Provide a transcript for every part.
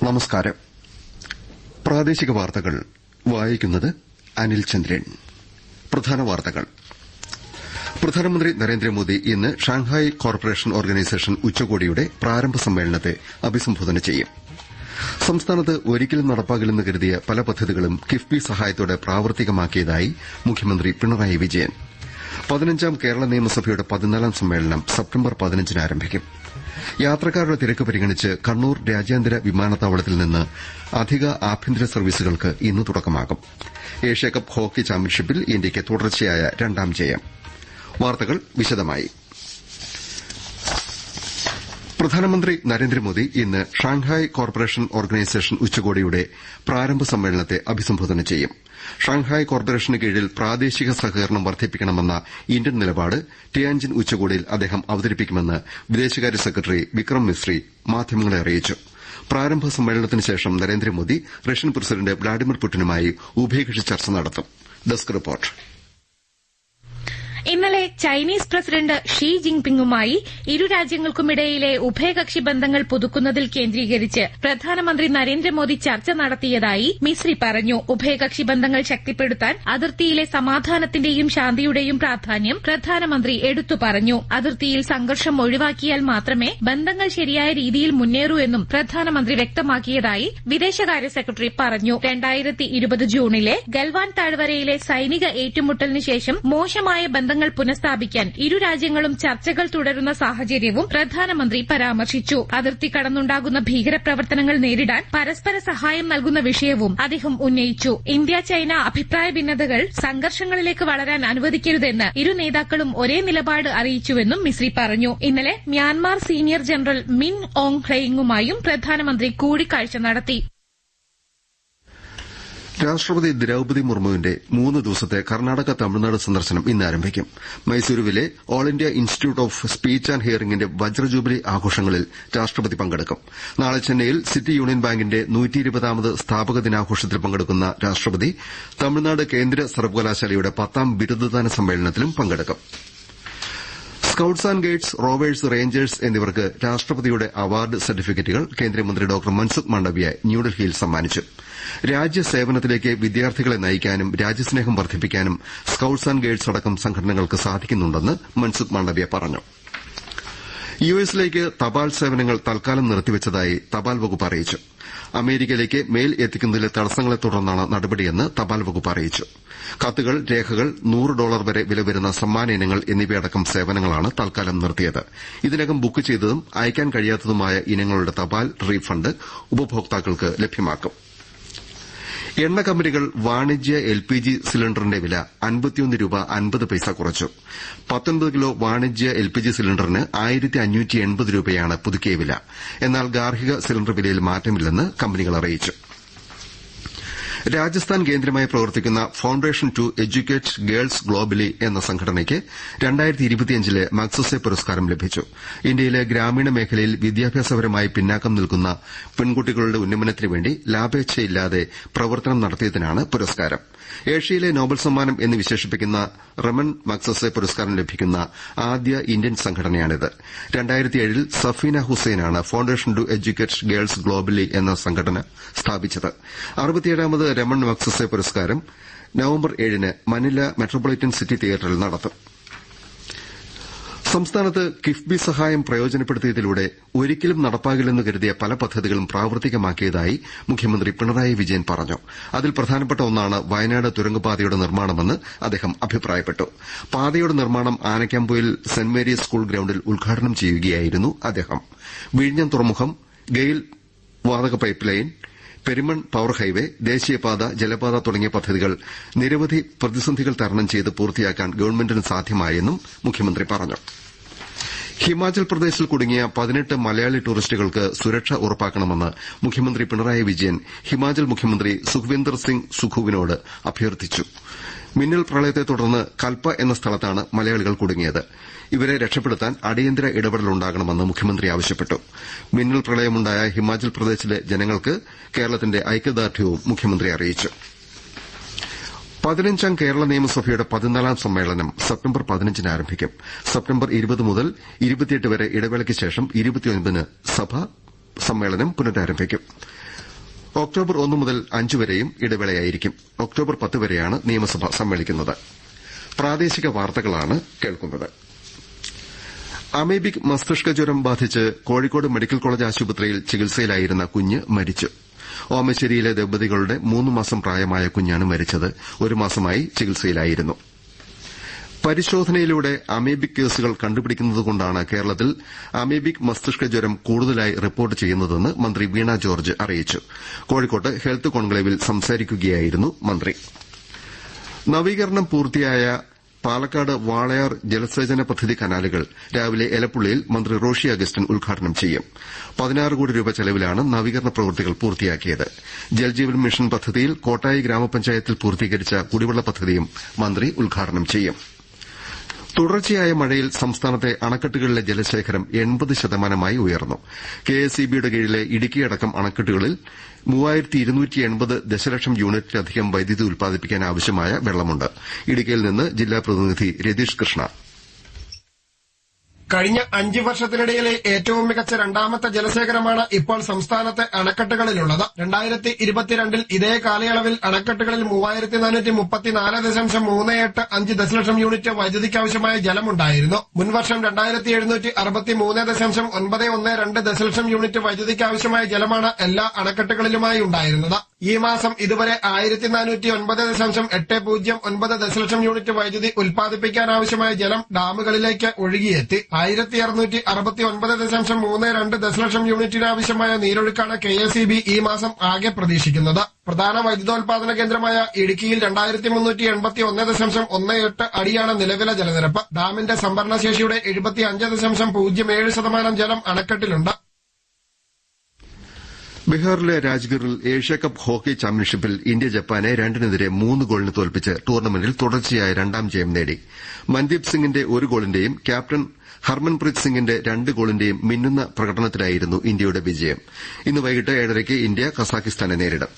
നമസ്കാരം. പ്രാദേശിക വാർത്തകൾ വായിക്കുന്നത് അനിൽ ചന്ദ്രൻ. പ്രധാന വാർത്തകൾ. പ്രധാനമന്ത്രി നരേന്ദ്രമോദി ഇന്ന് ഷാങ്ഹായ് കോർപ്പറേഷൻ ഓർഗനൈസേഷൻ ഉച്ചകോടിയുടെ പ്രാരംഭ സമ്മേളനത്തെ അഭിസംബോധന ചെയ്യും. സംസ്ഥാനത്ത് ഒരിക്കലും നടപ്പാകില്ലെന്ന് കരുതിയ പല പദ്ധതികളും കിഫ്ബി സഹായത്തോടെ പ്രാവർത്തികമാക്കിയതായി മുഖ്യമന്ത്രി പിണറായി വിജയൻ. 15ാം കേരള നിയമസഭയുടെ 14ാം സമ്മേളനം സെപ്റ്റംബർ 15-ന് ആരംഭിക്കും. യാത്രക്കാരുടെ തിരക്ക് പരിഗണിച്ച് കണ്ണൂർ രാജ്യാന്തര വിമാനത്താവളത്തിൽ നിന്ന് അധിക ആഭ്യന്തര സർവീസുകൾക്ക് ഇന്ന് തുടക്കമാകും. ഏഷ്യാകപ്പ് ഹോക്കി ചാമ്പ്യൻഷിപ്പിൽ ഇന്ത്യയ്ക്ക് തുടർച്ചയായ 2ാം ജയം. വാർത്തകൾ വിശദമായി. പ്രധാനമന്ത്രി നരേന്ദ്രമോദി ഇന്ന് ഷാങ്ഹായ് കോർപ്പറേഷൻ ഓർഗനൈസേഷൻ ഉച്ചകോടിയുടെ പ്രാരംഭ സമ്മേളനത്തെ അഭിസംബോധന ചെയ്യും. ഷാങ്ഹായ് കോർപ്പറേഷന് കീഴിൽ പ്രാദേശിക സഹകരണം വർദ്ധിപ്പിക്കണമെന്ന ഇന്ത്യൻ നിലപാട് ടിയാൻജിൻ ഉച്ചകോടിയിൽ അദ്ദേഹം അവതരിപ്പിക്കുമെന്ന് വിദേശകാര്യ സെക്രട്ടറി വിക്രം മിസ്രി മാധ്യമങ്ങളെ അറിയിച്ചു. പ്രാരംഭ സമ്മേളനത്തിന് ശേഷം നരേന്ദ്രമോദി റഷ്യൻ പ്രസിഡന്റ് വ്ളാഡിമിർ പുടിനുമായി ഉഭയകക്ഷി ചർച്ച നടത്തും. Desk report. ഇന്നലെ ചൈനീസ് പ്രസിഡന്റ് ഷീ ജിൻപിങ്ങുമായി ഇരു രാജ്യങ്ങൾക്കുമിടയിലെ ഉഭയകക്ഷി ബന്ധങ്ങൾ പുതുക്കുന്നതിൽ കേന്ദ്രീകരിച്ച് പ്രധാനമന്ത്രി നരേന്ദ്രമോദി ചർച്ച നടത്തിയതായി മിസ്രി പറഞ്ഞു. ഉഭയകക്ഷി ബന്ധങ്ങൾ ശക്തിപ്പെടുത്താൻ അതിർത്തിയിലെ സമാധാനത്തിന്റെയും ശാന്തിയുടെയും പ്രാധാന്യം പ്രധാനമന്ത്രി എടുത്തു പറഞ്ഞു. അതിർത്തിയിൽ സംഘർഷം ഒഴിവാക്കിയാൽ മാത്രമേ ബന്ധങ്ങൾ ശരിയായ രീതിയിൽ മുന്നേറൂ എന്നും പ്രധാനമന്ത്രി വ്യക്തമാക്കിയതായി വിദേശകാര്യ സെക്രട്ടറി പറഞ്ഞു. 2020 ജൂണിലെ ഗൽവാൻ താഴ്വരയിലെ സൈനിക ഏറ്റുമുട്ടലിന് ശേഷം മോശമായ ബന്ധങ്ങൾ പുനഃസ്ഥാപിക്കാൻ ഇരു രാജ്യങ്ങളും ചർച്ചകൾ തുടരുന്ന സാഹചര്യവും പ്രധാനമന്ത്രി പരാമർശിച്ചു. അതിർത്തി കടന്നുണ്ടാകുന്ന ഭീകരപ്രവർത്തനങ്ങൾ നേരിടാൻ പരസ്പര സഹായം നൽകുന്ന വിഷയവും അദ്ദേഹം ഉന്നയിച്ചു. ഇന്ത്യ ചൈന അഭിപ്രായ ഭിന്നതകൾ സംഘർഷങ്ങളിലേക്ക് വളരാൻ അനുവദിക്കരുതെന്ന് ഇരു നേതാക്കളും ഒരേ നിലപാട് അറിയിച്ചുവെന്നും മിസ്രി പറഞ്ഞു. ഇന്നലെ Myanmar senior general Min Aung ഹ്ലെയിങ്ങുമായും പ്രധാനമന്ത്രി കൂടിക്കാഴ്ച നടത്തി. രാഷ്ട്രപതി ദ്രൌപദി മുർമുവിന്റെ 3 ദിവസത്തെ കർണാടക തമിഴ്നാട് സന്ദർശനം ഇന്ന് ആരംഭിക്കും. മൈസൂരുവിലെ all India institute of speech and ഹിയറിംഗിന്റെ വജ്രജൂബിലി ആഘോഷങ്ങളിൽ രാഷ്ട്രപതി പങ്കെടുക്കും. നാളെ ചെന്നൈയിൽ സിറ്റി യൂണിയൻ ബാങ്കിന്റെ 120ാമത് സ്ഥാപക ദിനാഘോഷത്തിൽ പങ്കെടുക്കുന്ന രാഷ്ട്രപതി തമിഴ്നാട് കേന്ദ്ര സർവകലാശാലയുടെ 10ാം ബിരുദദാന സമ്മേളനത്തിലും പങ്കെടുക്കും. Scouts and guides, rovers, rangers എന്നിവർക്ക് രാഷ്ട്രപതിയുടെ അവാർഡ് സർട്ടിഫിക്കറ്റുകൾ കേന്ദ്രമന്ത്രി ഡോക്ടർ മൻസുഖ് മാണ്ഡവ്യ ന്യൂഡൽഹിയിൽ സമ്മാനിച്ചു. രാജ്യസേവനത്തിലേക്ക് വിദ്യാർത്ഥികളെ നയിക്കാനും രാജ്യസ്നേഹം വർദ്ധിപ്പിക്കാനും സ്കൌട്ട്സ് ആന്റ് ഗൈഡ്സ് അടക്കം സംഘടനകൾക്ക് സാധിക്കുന്നുണ്ടെന്ന് മൻസുഖ് മാണ്ഡവ്യ പറഞ്ഞു. യുഎസിലേക്ക് തപാൽ സേവനങ്ങൾ തൽക്കാലം നിർത്തിവച്ചതായി തപാൽ വകുപ്പ് അറിയിച്ചു. അമേരിക്കയിലേക്ക് മെയിൽ എത്തിക്കുന്നതിലെ തടസ്സങ്ങളെ തുടർന്നാണ് നടപടിയെന്ന് തപാൽ വകുപ്പ് അറിയിച്ചു. കത്തുകൾ, രേഖകൾ, $100 വരെ വില വരുന്ന സമ്മാന ഇനങ്ങൾ എന്നിവയടക്കം സേവനങ്ങളാണ് തൽക്കാലം നിർത്തിയത്. ഇതിനകം ബുക്ക് ചെയ്തതും അയക്കാൻ കഴിയാത്തതുമായ ഇനങ്ങളുടെ തപാൽ റീഫണ്ട് ഉപഭോക്താക്കൾക്ക് ലഭ്യമാക്കും. എണ്ണ കമ്പനികൾ വാണിജ്യ എൽപിജി സിലിണ്ടറിന്റെ വില 51 രൂപ 50 പൈസ കുറച്ചു. 19 കിലോ വാണിജ്യ എൽപിജി സിലിണ്ടറിന് 1580 രൂപയാണ് പുതുക്കിയ വില. എന്നാൽ ഗാർഹിക സിലിണ്ടർ വിലയിൽ മാറ്റമില്ലെന്ന് കമ്പനികൾ അറിയിച്ചു. രാജസ്ഥാൻ കേന്ദ്രമായി പ്രവർത്തിക്കുന്ന foundation to educate girls globally എന്ന സംഘടനയ്ക്ക് 2025ലെ മഗ്സസെ പുരസ്കാരം ലഭിച്ചു. ഇന്ത്യയിലെ ഗ്രാമീണ മേഖലയിൽ വിദ്യാഭ്യാസപരമായി പിന്നാക്കം നിൽക്കുന്ന പെൺകുട്ടികളുടെ ഉന്നമനത്തിനുവേണ്ടി ലാഭേച്ഛയില്ലാതെ പ്രവർത്തനം നടത്തിയതിനാണ് പുരസ്കാരം. ഏഷ്യയിലെ നോബൽ സമ്മാനം എന്ന് വിശേഷിപ്പിക്കുന്ന റമൻ മഗ്സസെ പുരസ്കാരം ലഭിക്കുന്ന ആദ്യ ഇന്ത്യൻ സംഘടനയാണിത്. 2007ൽ സഫീന ഹുസൈനാണ് foundation to educate girls globally എന്ന സംഘടന സ്ഥാപിച്ചത്. 67ാമത് രമൺ മഗ്സസെ പുരസ്കാരം നവംബർ 7-ന് മനില മെട്രോപൊളിറ്റൻ സിറ്റി തിയേറ്ററിൽ നടത്തും. സംസ്ഥാനത്ത് കിഫ്ബി സഹായം പ്രയോജനപ്പെടുത്തിയതിലൂടെ ഒരിക്കലും നടപ്പാകില്ലെന്ന് കരുതിയ പല പദ്ധതികളും പ്രാവർത്തികമാക്കിയതായി മുഖ്യമന്ത്രി പിണറായി വിജയൻ പറഞ്ഞു. അതിൽ പ്രധാനപ്പെട്ട ഒന്നാണ് വയനാട് തുരങ്കപാതയുടെ നിർമ്മാണമെന്ന് അദ്ദേഹം അഭിപ്രായപ്പെട്ടു. പാതയുടെ നിർമ്മാണം ആനക്കാംപൊയിൽ സെന്റ് മേരീസ് സ്കൂൾ ഗ്രൌണ്ടിൽ ഉദ്ഘാടനം ചെയ്യുകയായിരുന്നു അദ്ദേഹം. വിഴിഞ്ഞം തുറമുഖം, ഗെയിൽ വാതക പൈപ്പ് ലൈൻ, പെരിമൺ പവർ ഹൈവേ, ദേശീയപാത, ജലപാത തുടങ്ങിയ പദ്ധതികൾ നിരവധി പ്രതിസന്ധികൾ തരണം ചെയ്ത് പൂർത്തിയാക്കാൻ ഗവൺമെന്റിന് സാധ്യമായെന്നും മുഖ്യമന്ത്രി പറഞ്ഞു. ഹിമാചൽ പ്രദേശിൽ കുടുങ്ങിയ 18 മലയാളി ടൂറിസ്റ്റുകൾക്ക് സുരക്ഷ ഉറപ്പാക്കണമെന്ന് മുഖ്യമന്ത്രി പിണറായി വിജയൻ ഹിമാചൽ മുഖ്യമന്ത്രി സുഖ്വിന്ദർ സിംഗ് സുഖുവിനോട് അഭ്യർത്ഥിച്ചു. മിന്നൽ പ്രളയത്തെ തുടർന്ന് കൽപ്പ എന്ന സ്ഥലത്താണ് മലയാളികൾ കുടുങ്ങിയത്. ഇവരെ രക്ഷപ്പെടുത്താൻ അടിയന്തര ഇടപെടലുണ്ടാകണമെന്ന് മുഖ്യമന്ത്രി ആവശ്യപ്പെട്ടു. മിന്നൽ പ്രളയമുണ്ടായ ഹിമാചൽ പ്രദേശിലെ ജനങ്ങൾക്ക് കേരളത്തിന്റെ ഐക്യദാർഢ്യവും മുഖ്യമന്ത്രി അറിയിച്ചു. 15ാം കേരള നിയമസഭയുടെ 14ാം സമ്മേളനം സെപ്റ്റംബർ 15-ന് ആരംഭിക്കും. സെപ്റ്റംബർ 20 മുതൽ 28 വരെ ഇടവേളയ്ക്ക് ശേഷം 29-ന് സമ്മേളനം പുനരാരംഭിക്കും. ഒക്ടോബർ 1 മുതൽ 5 വരെയും ഇടവേളയായിരിക്കും. ഒക്ടോബർ 10 വരെയാണ് നിയമസഭ സമ്മേളിക്കുന്നത്. പ്രാദേശിക വാർത്തകളാണ് കേൾക്കുന്നത്. അമീബിക് മസ്തിഷ്ക ജ്വരം ബാധിച്ച് കോഴിക്കോട് മെഡിക്കൽ കോളേജ് ആശുപത്രിയിൽ ചികിത്സയിലായിരുന്ന കുഞ്ഞ് മരിച്ചു. ഓമശ്ശേരിയിലെ ദമ്പതികളുടെ 3 മാസം പ്രായമായ കുഞ്ഞാണ് മരിച്ചത്. 1 മാസമായി ചികിത്സയിലായിരുന്നു. പരിശോധനയിലൂടെ അമീബിക് കേസുകൾ കണ്ടുപിടിക്കുന്നതുകൊണ്ടാണ് കേരളത്തിൽ അമീബിക് മസ്തിഷ്ക ജ്വരം കൂടുതലായി റിപ്പോർട്ട് ചെയ്യുന്നതെന്ന് മന്ത്രി വീണ ജോർജ് അറിയിച്ചു. കോഴിക്കോട്ട് ഹെൽത്ത് കോൺക്ലേവിൽ സംസാരിക്കുകയായിരുന്നു മന്ത്രി. നവീകരണം പൂർത്തിയായ പാലക്കാട് വാളയാർ ജലസേചന പദ്ധതി കനാലുകൾ രാവിലെ എലപ്പുള്ളിയിൽ മന്ത്രി റോഷി അഗസ്റ്റിൻ ഉദ്ഘാടനം ചെയ്യും. 16 കോടി രൂപ ചെലവിലാണ് നവീകരണ പ്രവൃത്തികൾ പൂർത്തിയാക്കിയത്. ജൽജീവൻ മിഷൻ പദ്ധതിയിൽ കോട്ടായി ഗ്രാമപഞ്ചായത്തിൽ പൂർത്തീകരിച്ച കുടിവെള്ള പദ്ധതിയും മന്ത്രി ഉദ്ഘാടനം ചെയ്യും. തുടർച്ചയായ മഴയിൽ സംസ്ഥാനത്തെ അണക്കെട്ടുകളിലെ ജലശേഖരം 80% ഉയർന്നു. കെഎസ്ഇബിയുടെ കീഴിലെ ഇടുക്കിയടക്കം അണക്കെട്ടുകളിൽ 3280 ദശലക്ഷം യൂണിറ്റിലധികം വൈദ്യുതി ഉൽപ്പാദിപ്പിക്കാൻ ആവശ്യമായ വെള്ളമുണ്ട്. ഇടുക്കിയിൽ നിന്ന് ജില്ലാ പ്രതിനിധി രതീഷ് കൃഷ്ണ. കഴിഞ്ഞ 5 വർഷത്തിനിടയിലെ ഏറ്റവും മികച്ച രണ്ടാമത്തെ ജലശേഖരമാണ് ഇപ്പോൾ സംസ്ഥാനത്തെ അണക്കെട്ടുകളിലുള്ളത്. 2022 ഇതേ കാലയളവിൽ അണക്കെട്ടുകളിൽ 3434.385 ദശലക്ഷം യൂണിറ്റ് വൈദ്യുതിക്കാവശ്യമായ ജലമുണ്ടായിരുന്നു. മുൻവർഷം 2763.912 ദശലക്ഷം യൂണിറ്റ് വൈദ്യുതിക്കാവശ്യമായ ജലമാണ് എല്ലാ അണക്കെട്ടുകളിലുമായി ഉണ്ടായിരുന്നത്. ഈ മാസം ഇതുവരെ 1409.809 ദശലക്ഷം യൂണിറ്റ് വൈദ്യുതി ഉൽപ്പാദിപ്പിക്കാനാവശ്യമായ ജലം ഡാമുകളിലേക്ക് ഒഴുകിയെത്തി. 1669.32 ദശലക്ഷം യൂണിറ്റിനാവശ്യമായ നീരൊഴുക്കാണ് കെഎസ്ഇബി ഈ മാസം ആകെ പ്രതീക്ഷിക്കുന്നത്. പ്രധാന വൈദ്യുതോൽപാദന കേന്ദ്രമായ ഇടുക്കിയിൽ 2381.18 അടിയാണ് നിലവിലെ ജലനിരപ്പ്. ഡാമിന്റെ സംഭരണശേഷിയുടെ 75.07% ജലം അണക്കെട്ടിലുണ്ട്. ബീഹാറിലെ രാജ്ഗീറിൽ ഏഷ്യാകപ്പ് ഹോക്കി ചാമ്പ്യൻഷിപ്പിൽ ഇന്ത്യ ജപ്പാനെ 2-നെതിരെ 3 ഗോളിന് തോൽപ്പിച്ച് ടൂർണമെന്റിൽ തുടർച്ചയായ 2ാം ജയം നേടി. മൻദീപ് സിംഗിന്റെ 1 ഗോളിന്റെയും ക്യാപ്റ്റൻ ഹർമൻപ്രീത് സിംഗിന്റെ 2 ഗോളിന്റെയും മിന്നുന്ന പ്രകടനത്തിലായിരുന്നു ഇന്ത്യയുടെ വിജയം. ഇന്ന് വൈകിട്ട് 7:30 ഇന്ത്യ കസാഖിസ്ഥാനെ നേരിടും.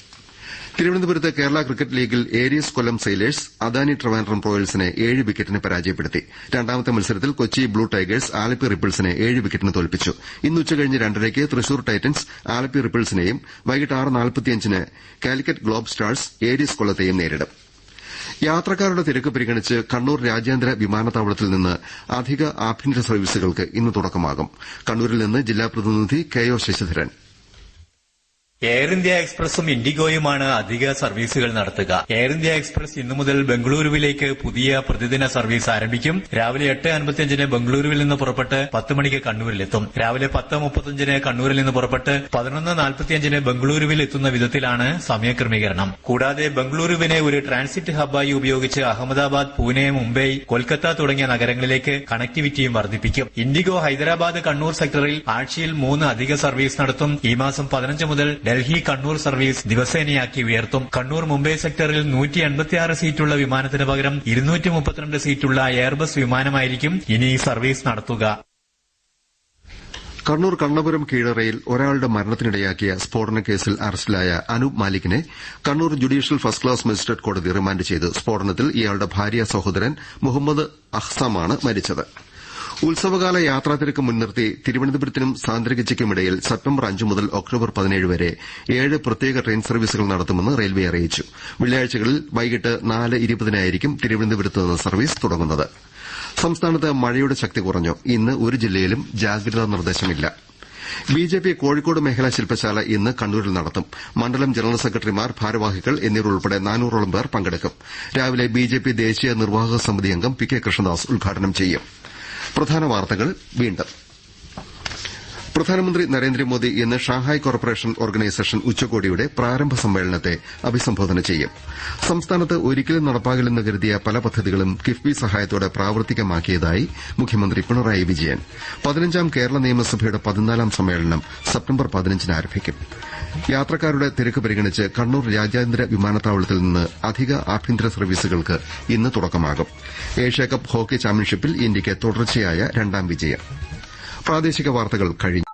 തിരുവനന്തപുരത്ത് കേരള ക്രിക്കറ്റ് ലീഗിൽ ഏരീസ് കൊല്ലം സെയിലേഴ്സ് അദാനി ട്രിവാൻഡ്രം റോയൽസിനെ 7 വിക്കറ്റിന് പരാജയപ്പെടുത്തി. രണ്ടാമത്തെ മത്സരത്തിൽ കൊച്ചി ബ്ലൂ ടൈഗേഴ്സ് ആലപ്പി റിപ്പിൾസിനെ 7 വിക്കറ്റിന് തോൽപ്പിച്ചു. ഇന്ന് ഉച്ചകഴിഞ്ഞ് 2:30 തൃശൂർ ടൈറ്റൻസ് ആലപ്പി റിപ്പിൾസിനെയും വൈകിട്ട് 6:45 കാലിക്കറ്റ് ഗ്ലോബ് സ്റ്റാർസ് ഏരീസ് കൊല്ലത്തെയും നേരിടും. യാത്രക്കാരുടെ തിരക്ക് പരിഗണിച്ച് കണ്ണൂർ രാജ്യാന്തര വിമാനത്താവളത്തിൽ നിന്ന് അധിക ആഭ്യന്തര സർവീസുകൾക്ക് ഇന്ന് തുടക്കമാകും. കണ്ണൂരിൽ നിന്ന് ജില്ലാ പ്രതിനിധി K O Sasidharan. Air India എക്സ്പ്രസും ഇൻഡിഗോയുമാണ് അധിക സർവീസുകൾ നടത്തുക. എയർ ഇന്ത്യ എക്സ്പ്രസ് ഇന്നു മുതൽ ബംഗളൂരുവിലേക്ക് പുതിയ പ്രതിദിന സർവീസ് ആരംഭിക്കും. രാവിലെ 8:55 ബംഗളൂരുവിൽ നിന്ന് പുറപ്പെട്ട് 10 മണിക്ക് കണ്ണൂരിലെത്തും. രാവിലെ 10:35 കണ്ണൂരിൽ നിന്ന് പുറപ്പെട്ട് 11:45 ബംഗളൂരുവിൽ എത്തുന്ന വിധത്തിലാണ് സമയക്രമീകരണം. കൂടാതെ ബംഗളൂരുവിനെ ഒരു ട്രാൻസിറ്റ് ഹബ്ബായി ഉപയോഗിച്ച് അഹമ്മദാബാദ്, പൂനെ, മുംബൈ, കൊൽക്കത്ത തുടങ്ങിയ നഗരങ്ങളിലേക്ക് കണക്ടിവിറ്റിയും വർദ്ധിപ്പിക്കും. ഇൻഡിഗോ ഹൈദരാബാദ്, കണ്ണൂർ സെക്ടറിൽ ആഴ്ചയിൽ 3 അധിക സർവീസ് നടത്തും. ഈ മാസം 15 മുതൽ ഡൽഹി കണ്ണൂർ സർവീസ് ദിവസേനയാക്കി ഉയർത്തും. കണ്ണൂർ മുംബൈ സെക്ടറിൽ 186 സീറ്റുള്ള വിമാനത്തിന് പകരം 232 സീറ്റുള്ള എയർബസ് വിമാനമായിരിക്കും ഇനി സർവീസ് നടത്തുക. കണ്ണൂർ കണ്ണപുരം കീഴറയിൽ ഒരാളുടെ മരണത്തിനിടയാക്കിയ സ്ഫോടന കേസിൽ അറസ്റ്റിലായ അനൂപ് മാലിക്കിനെ Kannur judicial first class magistrate കോടതി റിമാൻഡ് ചെയ്തു. സ്ഫോടനത്തിൽ ഇയാളുടെ ഭാര്യ സഹോദരൻ മുഹമ്മദ് അഹ്സാമാണ് മരിച്ചത്. ഉത്സവകാല യാത്രാതിരക്ക് മുൻനിർത്തി തിരുവനന്തപുരത്തിനും സാന്ദ്രഗിരിക്കുമിടയിൽ സെപ്റ്റംബർ 5 മുതൽ ഒക്ടോബർ 17 വരെ 7 പ്രത്യേക ട്രെയിൻ സർവീസുകൾ നടത്തുമെന്ന് റെയിൽവേ അറിയിച്ചു. വെള്ളിയാഴ്ചകളിൽ വൈകിട്ട് 4:20 തിരുവനന്തപുരത്ത് നിന്ന് സർവീസ് തുടങ്ങുന്നത്. സംസ്ഥാനത്ത് മഴയുടെ ശക്തി കുറഞ്ഞു. ഇന്ന് ഒരു ജില്ലയിലും ജാഗ്രതാ നിർദ്ദേശമില്ല. ബിജെപി കോഴിക്കോട് മേഖലാ ശില്പശാല ഇന്ന് കണ്ണൂരിൽ നടത്തും. മണ്ഡലം ജനറൽ സെക്രട്ടറിമാർ, ഭാരവാഹികൾ എന്നിവരുൾപ്പെടെ 400ഓളം പേർ പങ്കെടുക്കും. രാവിലെ ബിജെപി ദേശീയ നിർവാഹക സമിതി അംഗം പി കെ കൃഷ്ണദാസ് ഉദ്ഘാടനം ചെയ്യും. പ്രധാന വാർത്തകൾ വീണ്ടും. പ്രധാനമന്ത്രി നരേന്ദ്രമോദി ഇന്ന് ഷാങ്ഹായ് കോർപ്പറേഷൻ ഓർഗനൈസേഷൻ ഉച്ചകോടിയുടെ പ്രാരംഭ സമ്മേളനത്തെ അഭിസംബോധന ചെയ്യും. സംസ്ഥാനത്ത് ഒരിക്കലും നടപ്പാകില്ലെന്ന് കരുതിയ പല പദ്ധതികളും കിഫ്ബി സഹായത്തോടെ പ്രാവർത്തികമാക്കിയതായി മുഖ്യമന്ത്രി പിണറായി വിജയൻ. 15ാം കേരള നിയമസഭയുടെ 14ാം സമ്മേളനം സെപ്റ്റംബർ 15 ആരംഭിക്കും. യാത്രക്കാരുടെ തിരക്ക് പരിഗണിച്ച് കണ്ണൂർ രാജ്യാന്തര വിമാനത്താവളത്തിൽ നിന്ന് അധിക ആഭ്യന്തര സർവീസുകൾക്ക് ഇന്ന് തുടക്കമാകും. ഏഷ്യാകപ്പ് ഹോക്കി ചാമ്പ്യൻഷിപ്പിൽ ഇന്ത്യയ്ക്ക് തുടർച്ചയായ 2ാം വിജയം. പ്രാദേശിക വാർത്തകൾ കഴിഞ്ഞു.